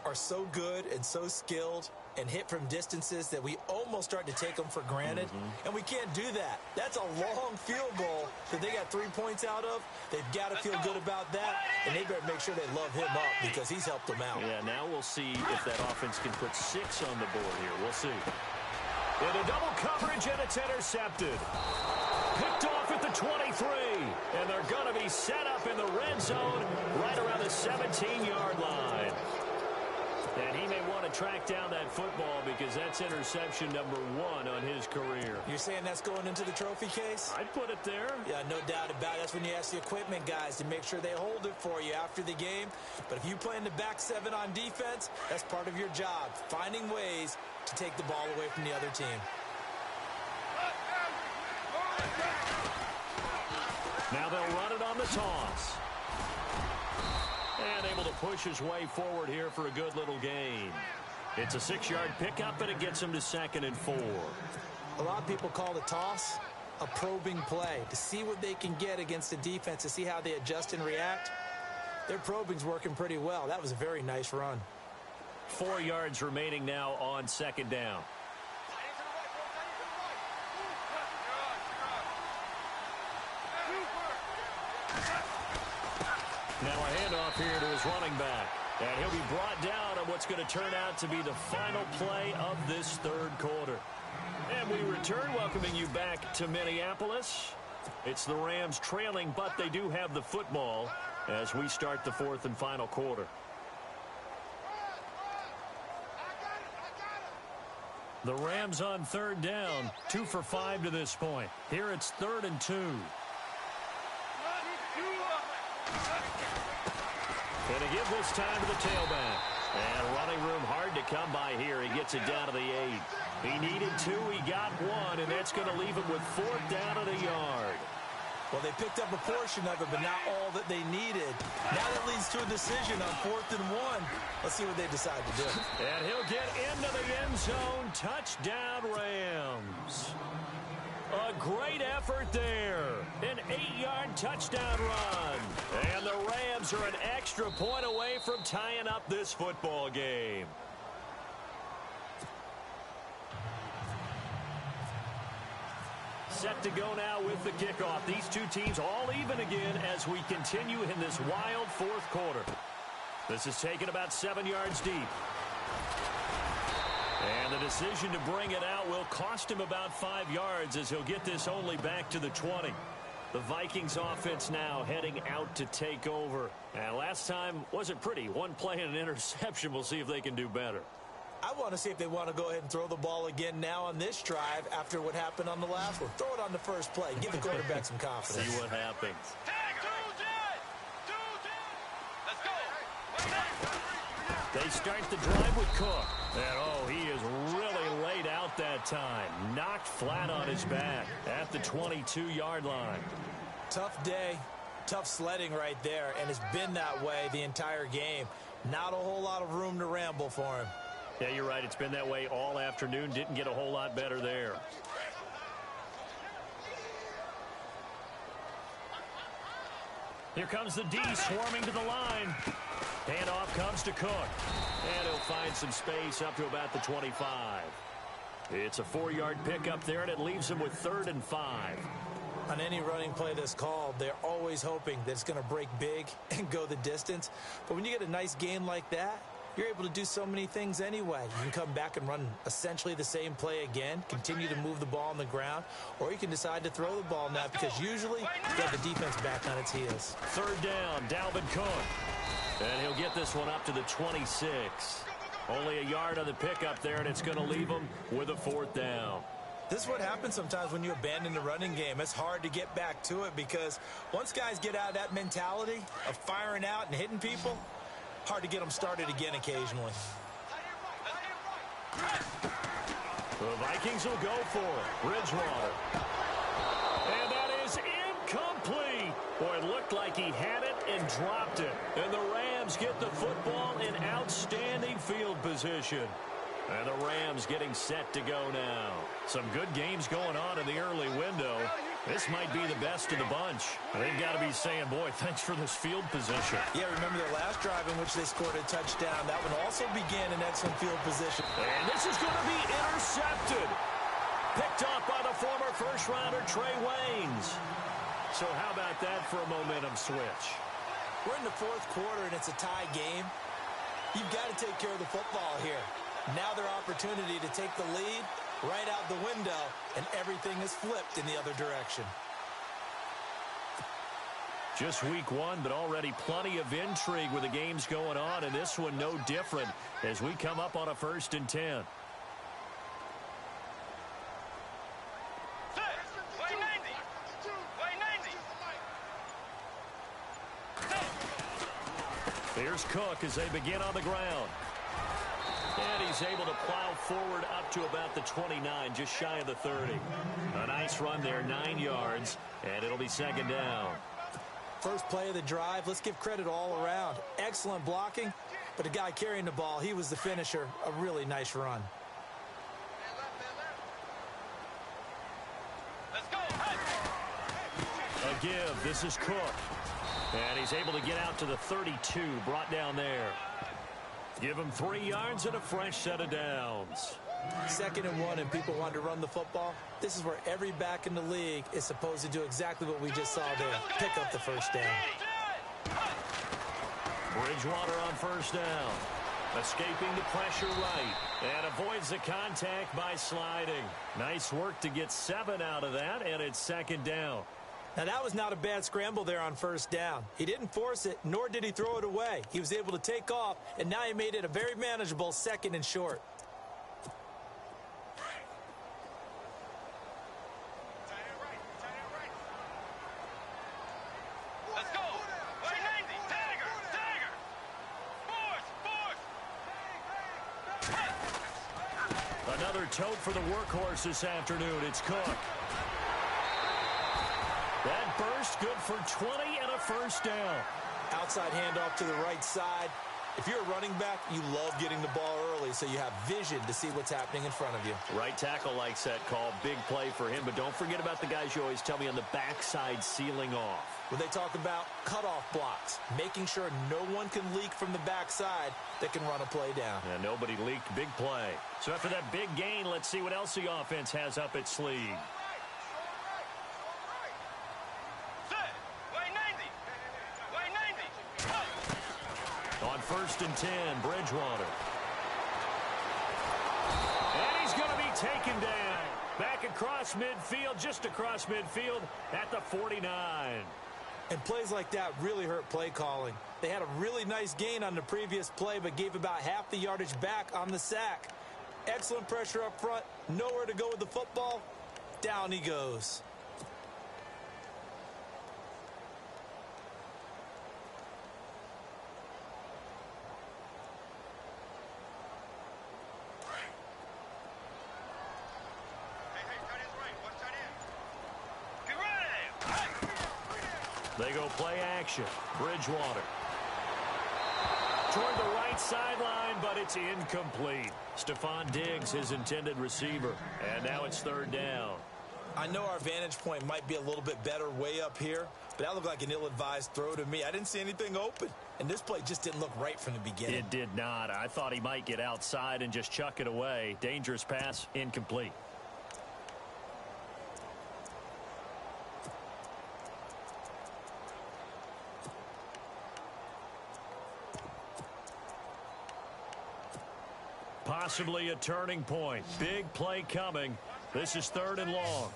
are so good and so skilled and hit from distances that we almost start to take them for granted. And we can't do that. That's a long field goal that they got 3 points out of. They've got to feel good about that, and they better make sure they love him up because he's helped them out. Yeah, now we'll see if that offense can put 6 on the board here. We'll see. Into double coverage, and it's intercepted. Picked off at the 23. And they're going to be set up in the red zone right around the 17-yard line. And he may want to track down that football because that's interception number 1 on his career. You're saying that's going into the trophy case? I'd put it there. Yeah, no doubt about it. That's when you ask the equipment guys to make sure they hold it for you after the game. But if you play in the back 7 on defense, that's part of your job, finding ways to take the ball away from the other team. Now they'll run it on the toss. And able to push his way forward here for a good little gain. It's a 6-yard pickup, and it gets him to 2nd and 4. A lot of people call the toss a probing play, to see what they can get against the defense, to see how they adjust and react. Their probing's working pretty well. That was a very nice run. 4 yards remaining now on 2nd down. Now a handoff here to his running back. And he'll be brought down on what's going to turn out to be the final play of this 3rd quarter. And we return, welcoming you back to Minneapolis. It's the Rams trailing, but they do have the football as we start the 4th and final quarter. The Rams on 3rd down, 2 for 5 to this point. Here it's 3rd and 2. Going to give this time to the tailback. And running room hard to come by here. He gets it down to the 8. He needed 2. He got 1. And that's going to leave him with 4th down at a yard. Well, they picked up a portion of it, but not all that they needed. Now that leads to a decision on 4th and 1. Let's see what they decide to do. And he'll get into the end zone. Touchdown, Rams. A great effort there. An 8-yard touchdown run. And the Rams are an extra point away from tying up this football game. Set to go now with the kickoff. These two teams all even again as we continue in this wild 4th quarter. This is taken about 7 yards deep. And the decision to bring it out will cost him about 5 yards as he'll get this only back to the 20. The Vikings offense now heading out to take over. And last time wasn't pretty. 1 play and an interception. We'll see if they can do better. I want to see if they want to go ahead and throw the ball again now on this drive after what happened on the last one. Throw it on the first play. Give the quarterback some confidence. See what happens. They start the drive with Cook. And, oh, he is really laid out that time. Knocked flat on his back at the 22-yard line. Tough day, tough sledding right there, and it's been that way the entire game. Not a whole lot of room to ramble for him. Yeah, you're right. It's been that way all afternoon. Didn't get a whole lot better there. Here comes the D swarming to the line. Handoff comes to Cook. And he'll find some space up to about the 25. It's a 4-yard pickup there, and it leaves him with 3rd and 5. On any running play that's called, they're always hoping that it's going to break big and go the distance. But when you get a nice game like that, you're able to do so many things anyway. You can come back and run essentially the same play again, continue to move the ball on the ground, or you can decide to throw the ball now because usually you have the defense back on its heels. 3rd down, Dalvin Cook. And he'll get this one up to the 26. Only a yard on the pickup there, and it's going to leave him with a 4th down. This is what happens sometimes when you abandon the running game. It's hard to get back to it because once guys get out of that mentality of firing out and hitting people, hard to get them started again occasionally. The Vikings will go for it. Bridgewater. And that is incomplete. Boy, it looked like he had it and dropped it. And the Rams get the football in outstanding field position. And the Rams getting set to go now. Some good games going on in the early window. This might be the best of the bunch. They've got to be saying, boy, thanks for this field position. Yeah, remember their last drive in which they scored a touchdown. That one also began in excellent field position. And this is going to be intercepted. Picked off by the former first-rounder Trey Waynes. So how about that for a momentum switch? We're in the 4th quarter, and it's a tie game. You've got to take care of the football here. Now their opportunity to take the lead right out the window, and everything is flipped in the other direction. Just week one, but already plenty of intrigue with the games going on, and this one no different as we come up on a 1st and 10. Here's Cook as they begin on the ground. And he's able to plow forward up to about the 29, just shy of the 30. A nice run there, 9 yards, and it'll be 2nd down. First play of the drive, let's give credit all around. Excellent blocking, but the guy carrying the ball, he was the finisher. A really nice run. Let's go. A give. This is Cook. And he's able to get out to the 32, brought down there. Give him 3 yards and a fresh set of downs. 2nd and 1, and people want to run the football. This is where every back in the league is supposed to do exactly what we just saw there. Pick up the 1st down. Bridgewater on 1st down. Escaping the pressure right. And avoids the contact by sliding. Nice work to get 7 out of that, and it's 2nd down. Now, that was not a bad scramble there on 1st down. He didn't force it, nor did he throw it away. He was able to take off, and now he made it a very manageable 2nd and short. Let's go. Another tote for the workhorse this afternoon. It's Cook. That burst good for 20 and a 1st down. Outside handoff to the right side. If you're a running back, you love getting the ball early so you have vision to see what's happening in front of you. Right tackle likes that call. Big play for him, but don't forget about the guys you always tell me on the backside sealing off. When they talk about cutoff blocks, making sure no one can leak from the backside that can run a play down. And nobody leaked. Big play. So after that big gain, let's see what else the offense has up its sleeve. On 1st and 10, Bridgewater. And he's going to be taken down. Back across midfield, just across midfield at the 49. And plays like that really hurt play calling. They had a really nice gain on the previous play, but gave about half the yardage back on the sack. Excellent pressure up front. Nowhere to go with the football. Down he goes. They go play action. Bridgewater. Toward the right sideline, but it's incomplete. Stephon Diggs, his intended receiver. And now it's 3rd down. I know our vantage point might be a little bit better way up here, but that looked like an ill-advised throw to me. I didn't see anything open, and this play just didn't look right from the beginning. It did not. I thought he might get outside and just chuck it away. Dangerous pass, incomplete. Possibly a turning point. Big play coming. This is 3rd and long.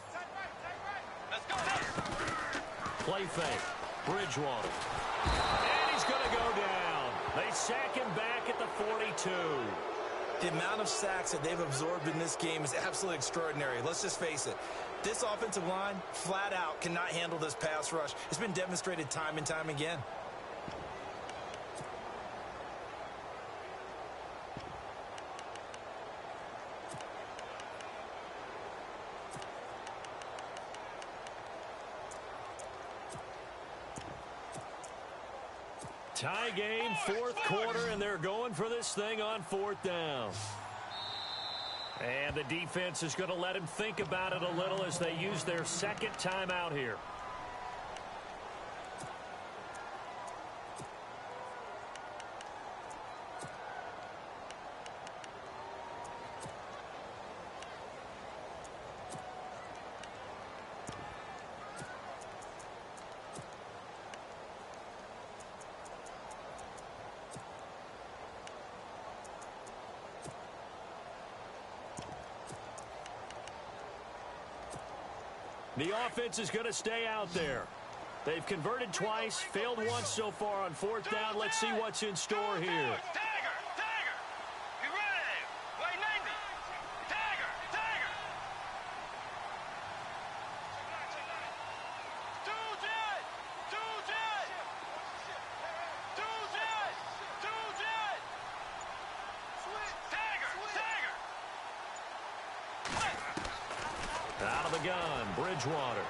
Let's go. Play fake. Bridgewater. And he's going to go down. They sack him back at the 42. The amount of sacks that they've absorbed in this game is absolutely extraordinary. Let's just face it. This offensive line, flat out, cannot handle this pass rush. It's been demonstrated time and time again. Tie game, 4th quarter, and they're going for this thing on 4th down. And the defense is going to let him think about it a little as they use their 2nd timeout here. The offense is going to stay out there. They've converted twice, failed once so far on fourth down. Let's see what's in store here. Out of the gun, Bridgewater.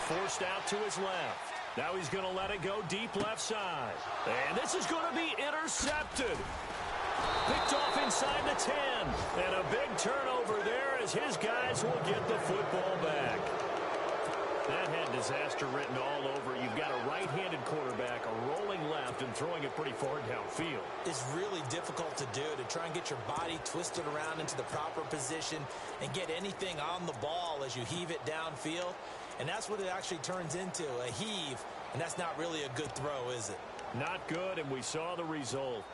Forced out to his left. Now he's going to let it go deep left side. And this is going to be intercepted. Picked off inside the 10. And a big turnover there as his guys will get the football back. That had disaster written all over. You've got a right-handed quarterback, a rolling left, and throwing it pretty far downfield. It's really difficult to do, to try and get your body twisted around into the proper position and get anything on the ball as you heave it downfield. And that's what it actually turns into, a heave. And that's not really a good throw, is it? Not good, and we saw the result.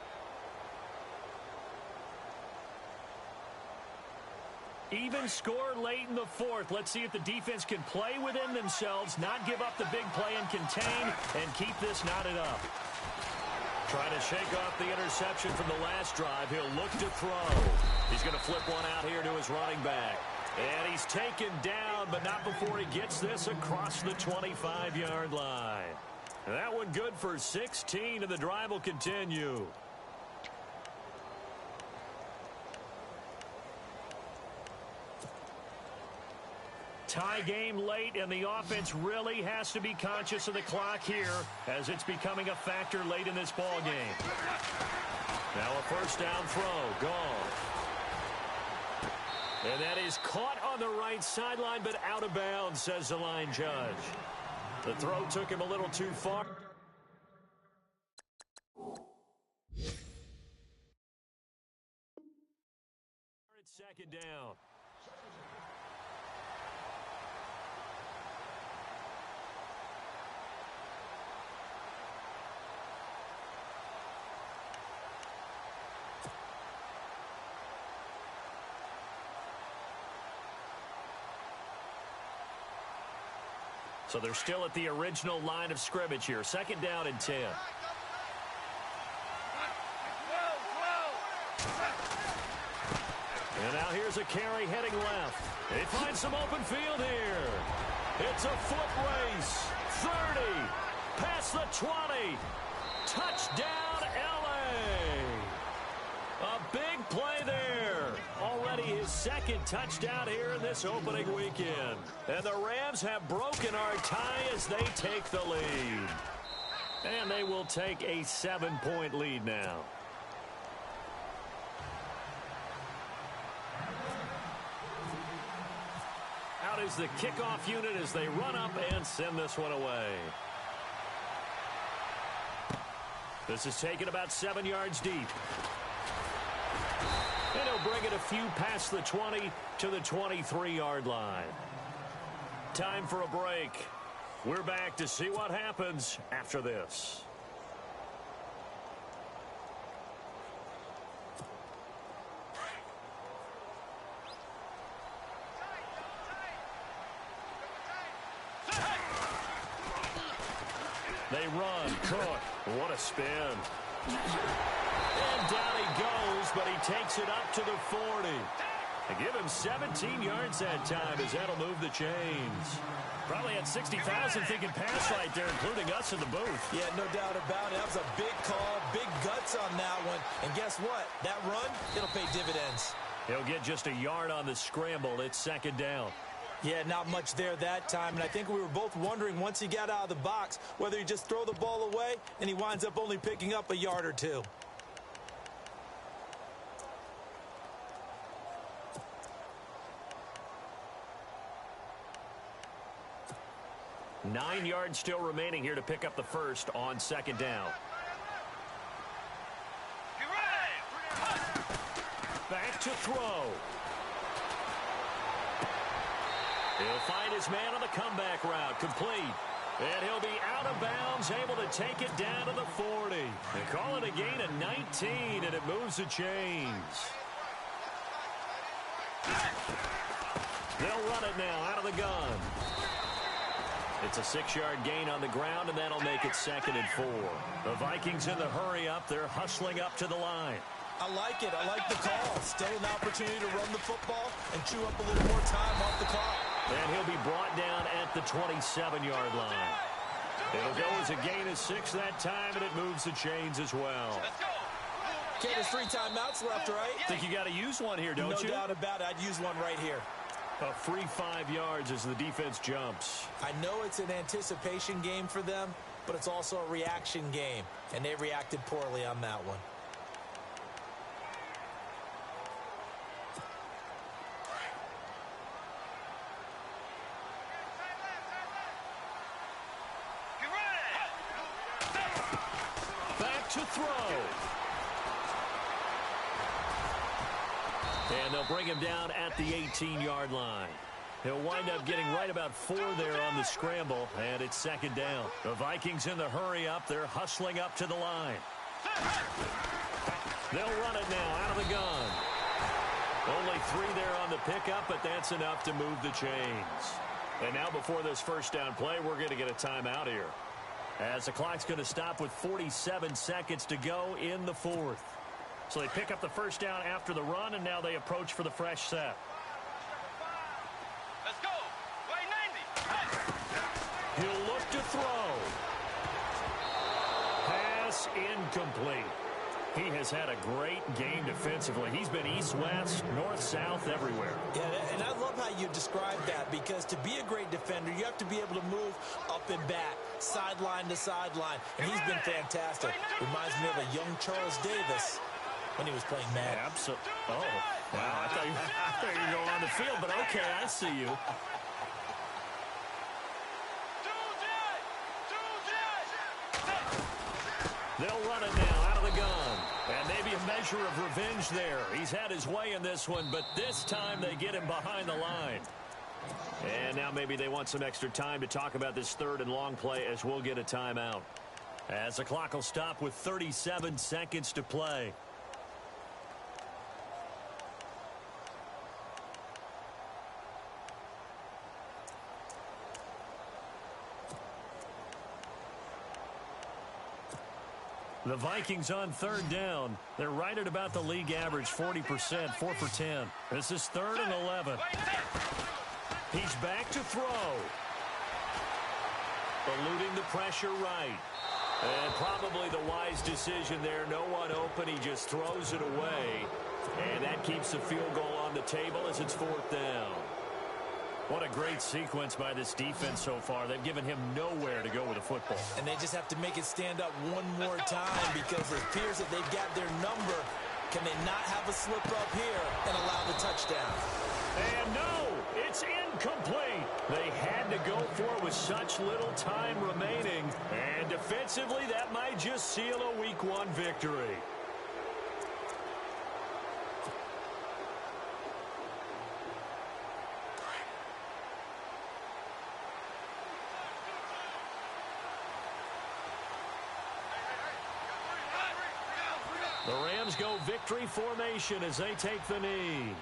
Even score late in the fourth. Let's see if the defense can play within themselves, not give up the big play and contain, and keep this knotted up. Trying to shake off the interception from the last drive. He'll look to throw. He's going to flip one out here to his running back. And he's taken down, but not before he gets this across the 25-yard line. And that one good for 16, and the drive will continue. Tie game late, and the offense really has to be conscious of the clock here as it's becoming a factor late in this ball game. Now a first down throw, gone. And that is caught on the right sideline, but out of bounds, says the line judge. The throw took him a little too far. It's second down. So they're still at the original line of scrimmage here. Second down and 10. And now here's a carry heading left. They find some open field here. It's a foot race. 30. Past the 20. Touchdown, L.A. A big play there. Already his second touchdown here in this opening weekend. And the Rams have broken our tie as they take the lead. And they will take a 7-point lead now. Out is the kickoff unit as they run up and send this one away. This is taken about 7 yards deep. And he'll bring it a few past the 20 to the 23-yard line. Time for a break. We're back to see what happens after this. They run. Cook. What a spin. And down he goes, but he takes it up to the 40. They give him 17 yards that time as that'll move the chains. Probably had 60,000 thinking pass right there, including us in the booth. Yeah, no doubt about it. That was a big call, big guts on that one. And guess what? That run, it'll pay dividends. He'll get just a yard on the scramble. It's second down. Yeah, not much there that time. And I think we were both wondering once he got out of the box whether he'd just throw the ball away, and he winds up only picking up a yard or two. Nine yards still remaining here to pick up the first on second down. Back to throw. He'll find his man on the comeback route, complete. And he'll be out of bounds, able to take it down to the 40. They call it a gain of 19, and it moves the chains. They'll run it now out of the gun. It's a 6-yard gain on the ground, and that'll make it 2nd and 4. The Vikings in the hurry up. They're hustling up to the line. I like it. I like the call. Still an opportunity to run the football and chew up a little more time off the clock. And he'll be brought down at the 27-yard line. It'll go as a gain of 6 that time, and it moves the chains as well. Okay, there's 3 timeouts left, right? Think you got to use one here, don't you? No doubt about it. I'd use one right here. A free 5 yards as the defense jumps. I know it's an anticipation game for them, but it's also a reaction game, and they reacted poorly on that one. Back to throw. And they'll bring him down at the 18-yard line. He'll wind up getting right about 4 there on the scramble, and it's 2nd down. The Vikings in the hurry up. They're hustling up to the line. They'll run it now out of the gun. Only 3 there on the pickup, but that's enough to move the chains. And now before this first down play, we're going to get a timeout here, as the clock's going to stop with 47 seconds to go in the 4th. So they pick up the first down after the run, and now they approach for the fresh set. Let's go. Right 90. He'll look to throw. Pass incomplete. He has had a great game defensively. He's been east-west, north-south, everywhere. Yeah, and I love how you describe that, because to be a great defender, you have to be able to move up and back, sideline to sideline, and he's been fantastic. Reminds me of a young Charles Davis when he was playing Madden. Absolutely. Oh, wow. I thought you were going on the field, but okay, I see you. They'll run it now out of the gun. And maybe a measure of revenge there. He's had his way in this one, but this time they get him behind the line. And now maybe they want some extra time to talk about this 3rd and long play, as we'll get a timeout, as the clock will stop with 37 seconds to play. The Vikings on 3rd down. They're right at about the league average, 40%, 4 for 10. This is 3rd and 11. He's back to throw. Eluding the pressure right. And probably the wise decision there. No one open. He just throws it away. And that keeps the field goal on the table as it's 4th down. What a great sequence by this defense so far. They've given him nowhere to go with the football. And they just have to make it stand up one more time, because it appears that they've got their number. Can they not have a slip up here and allow the touchdown? And no, it's incomplete. They had to go for it with such little time remaining. And defensively, that might just seal a Week 1 victory. The Rams go victory formation as they take the knee.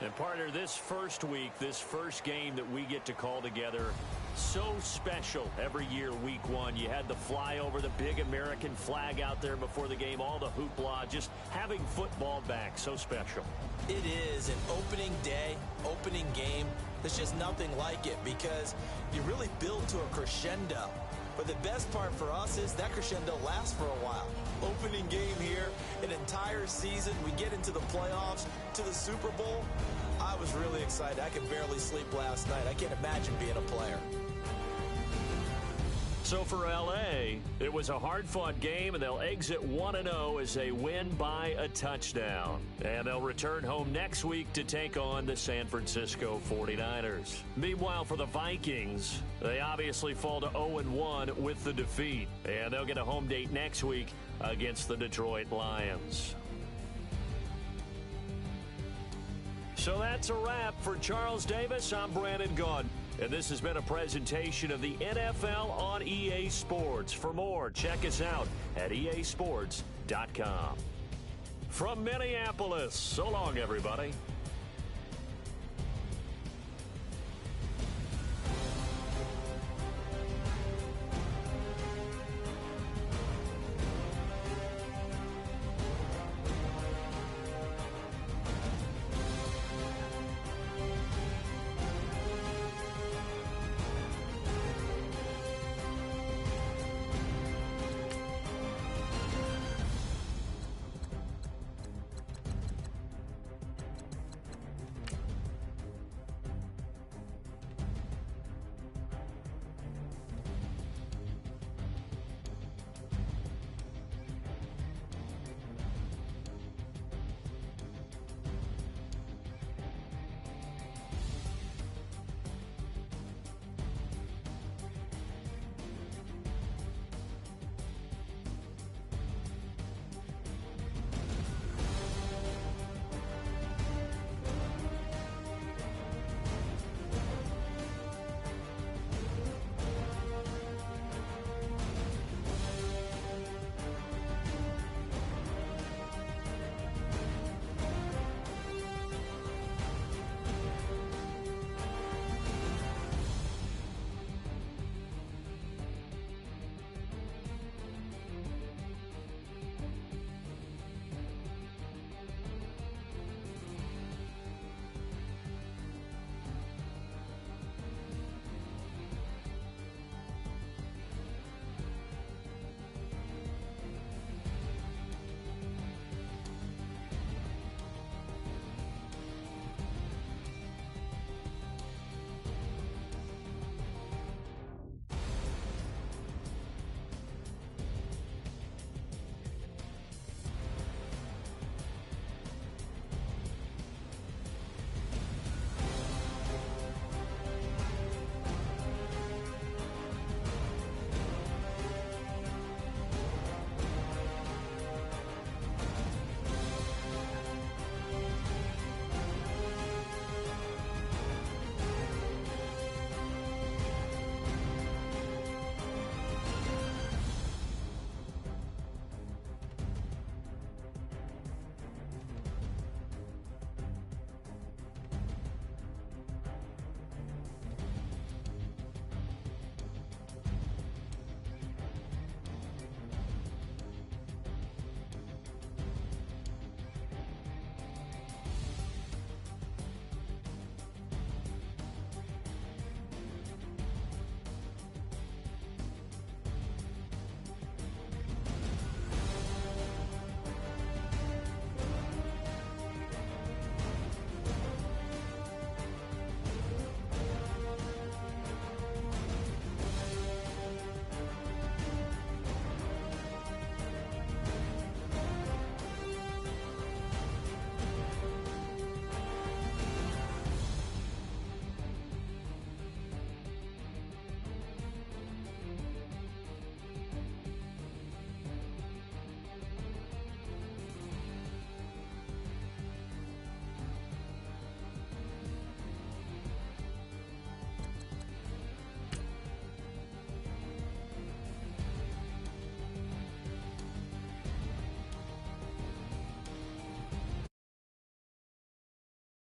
And partner, this first week, this first game that we get to call together, so special every year, Week 1. You had the flyover, the big American flag out there before the game, all the hoopla, just having football back, so special. It is an opening day, opening game. There's just nothing like it, because you really build to a crescendo. But the best part for us is that crescendo lasts for a while. Opening game here, an entire season. We get into the playoffs, to the Super Bowl. I was really excited. I could barely sleep last night. I can't imagine being a player. So So for L.A., it was a hard-fought game, and they'll exit 1-0 as they win by a touchdown. And they'll return home next week to take on the San Francisco 49ers. Meanwhile, for the Vikings, they obviously fall to 0-1 with the defeat. And they'll get a home date next week against the Detroit Lions. So that's a wrap. For Charles Davis, I'm Brandon Gaudin. And this has been a presentation of the NFL on EA Sports. For more, check us out at easports.com. From Minneapolis, so long, everybody.